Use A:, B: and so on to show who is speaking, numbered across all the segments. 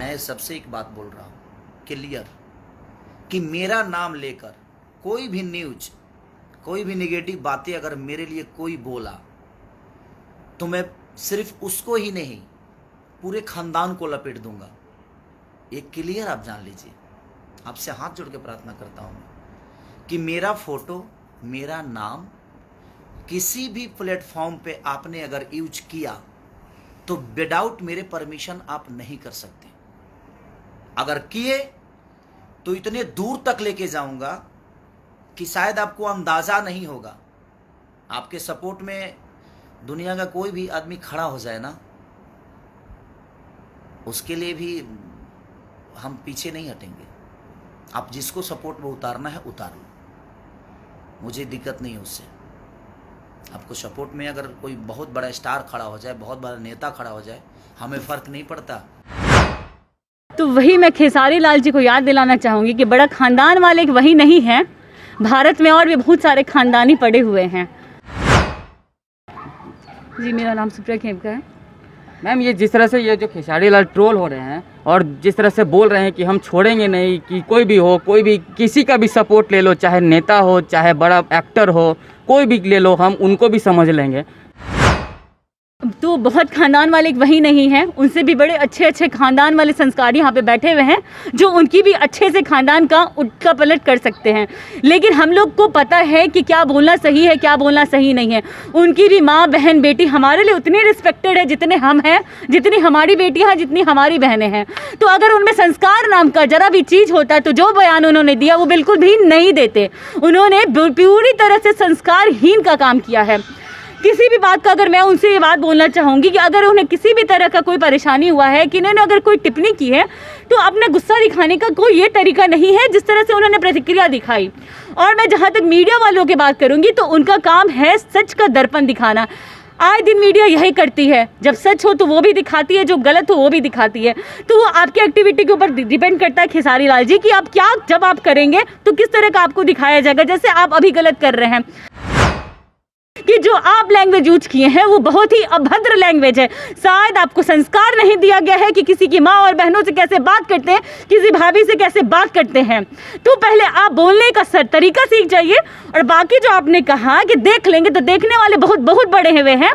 A: मैं सबसे एक बात बोल रहा हूँ क्लियर, कि मेरा नाम लेकर कोई भी न्यूज, कोई भी नेगेटिव बातें अगर मेरे लिए कोई बोला तो मैं सिर्फ उसको ही नहीं पूरे खानदान को लपेट दूंगा। एक क्लियर आप जान लीजिए। आपसे हाथ जोड़ के प्रार्थना करता हूँ कि मेरा फोटो, मेरा नाम किसी भी प्लेटफॉर्म पे आपने अगर यूज किया तो विदाउट मेरे परमिशन आप नहीं कर सकते। अगर किए तो इतने दूर तक लेके जाऊंगा कि शायद आपको अंदाजा नहीं होगा। आपके सपोर्ट में दुनिया का कोई भी आदमी खड़ा हो जाए ना, उसके लिए भी हम पीछे नहीं हटेंगे। आप जिसको सपोर्ट में उतारना है उतार लो, मुझे दिक्कत नहीं है उससे। आपको सपोर्ट में अगर कोई बहुत बड़ा स्टार खड़ा हो जाए, बहुत बड़ा नेता खड़ा हो जाए, हमें फर्क नहीं पड़ता।
B: तो वही मैं खेसारी लाल जी को याद दिलाना चाहूँगी कि बड़ा खानदान वाले वही नहीं हैं, भारत में और भी बहुत सारे खानदानी पड़े हुए हैं। जी, मेरा नाम सुप्रिया खेमका है।
C: मैम, ये जिस तरह से ये जो खेसारी लाल ट्रोल हो रहे हैं और जिस तरह से बोल रहे हैं कि हम छोड़ेंगे नहीं, कि कोई भी हो, कोई भी किसी का भी सपोर्ट ले लो, चाहे नेता हो, चाहे बड़ा एक्टर हो, कोई भी ले लो, हम उनको भी समझ लेंगे।
B: तो बहुत खानदान वाले वही नहीं हैं, उनसे भी बड़े अच्छे अच्छे खानदान वाले संस्कारी यहाँ पे बैठे हुए हैं जो उनकी भी अच्छे से खानदान का उठका पलट कर सकते हैं। लेकिन हम लोग को पता है कि क्या बोलना सही है, क्या बोलना सही नहीं है। उनकी भी माँ, बहन, बेटी हमारे लिए उतनी रिस्पेक्टेड है जितने हम हैं, जितनी हमारी बेटियाँ हैं, जितनी हमारी बहनें हैं। तो अगर उनमें संस्कार नाम का जरा भी चीज़ होता तो जो बयान उन्होंने दिया वो बिल्कुल भी नहीं देते। उन्होंने पूरी तरह से संस्कारहीन का काम किया है। किसी भी बात का अगर मैं उनसे ये बात बोलना चाहूँगी कि अगर उन्हें किसी भी तरह का कोई परेशानी हुआ है, कि इन्होंने अगर कोई टिप्पणी की है, तो अपना गुस्सा दिखाने का कोई ये तरीका नहीं है जिस तरह से उन्होंने प्रतिक्रिया दिखाई। और मैं जहाँ तक मीडिया वालों की बात करूँगी तो उनका काम है सच का दर्पण दिखाना। आए दिन मीडिया यही करती है, जब सच हो तो वो भी दिखाती है, जो गलत हो वो भी दिखाती है। तो वो आपकी एक्टिविटी के ऊपर डिपेंड करता है खेसारी लाल जी कि आप क्या, जब आप करेंगे तो किस तरह का आपको दिखाया जाएगा। जैसे आप अभी गलत कर रहे हैं कि जो आप लैंग्वेज यूज किए हैं वो बहुत ही अभद्र लैंग्वेज है। शायद आपको संस्कार नहीं दिया गया है कि किसी की माँ और बहनों से कैसे बात करते हैं, किसी भाभी से कैसे बात करते हैं। तो पहले आप बोलने का तरीका सीख जाइए। और बाकी जो आपने कहा कि देख लेंगे, तो देखने वाले बहुत बहुत बड़े हुए हैं।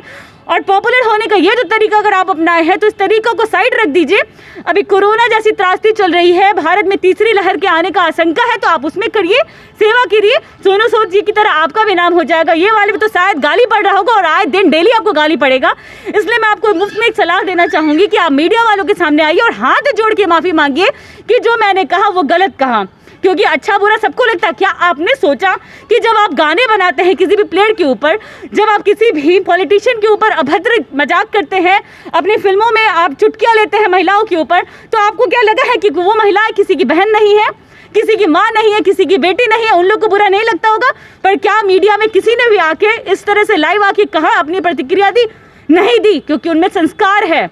B: और पॉपुलर होने का ये जो तरीका अगर आप अपनाए हैं तो इस तरीका को साइड रख दीजिए। अभी कोरोना जैसी त्रासदी चल रही है, भारत में तीसरी लहर के आने का आशंका है, तो आप उसमें करिए, सेवा करिए। सोनू सूद जी की तरह आपका भी नाम हो जाएगा। ये वाले भी तो शायद गाली पड़ रहा होगा और आए दिन डेली आपको गाली पड़ेगा। इसलिए मैं आपको मुफ्त में एक सलाह देना चाहूँगी कि आप मीडिया वालों के सामने आइए और हाथ जोड़ के माफ़ी मांगिए कि जो मैंने कहा वो गलत कहा। क्योंकि अच्छा बुरा सबको लगता है। क्या आपने सोचा कि जब आप गाने बनाते हैं किसी भी प्लेयर के ऊपर, जब आप किसी भी पॉलिटिशियन के ऊपर अभद्र मजाक करते हैं, अपनी फिल्मों में आप चुटकियाँ लेते हैं महिलाओं के ऊपर, तो आपको क्या लगा है कि वो महिलाएं किसी की बहन नहीं है, किसी की माँ नहीं है, किसी की बेटी नहीं है, उन लोग को बुरा नहीं लगता होगा? पर क्या मीडिया में किसी ने भी आके इस तरह से लाइव आके कहा, अपनी प्रतिक्रिया दी? नहीं दी, क्योंकि उनमें संस्कार है।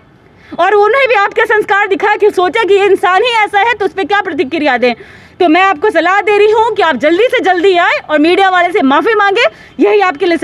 B: और उन्हें भी आपके संस्कार दिखाया कि सोचा कि ये इंसान ही ऐसा है तो उस पर क्या प्रतिक्रिया दें। तो मैं आपको सलाह दे रही हूँ कि आप जल्दी से जल्दी आए और मीडिया वाले से माफ़ी मांगे, यही आपके लिए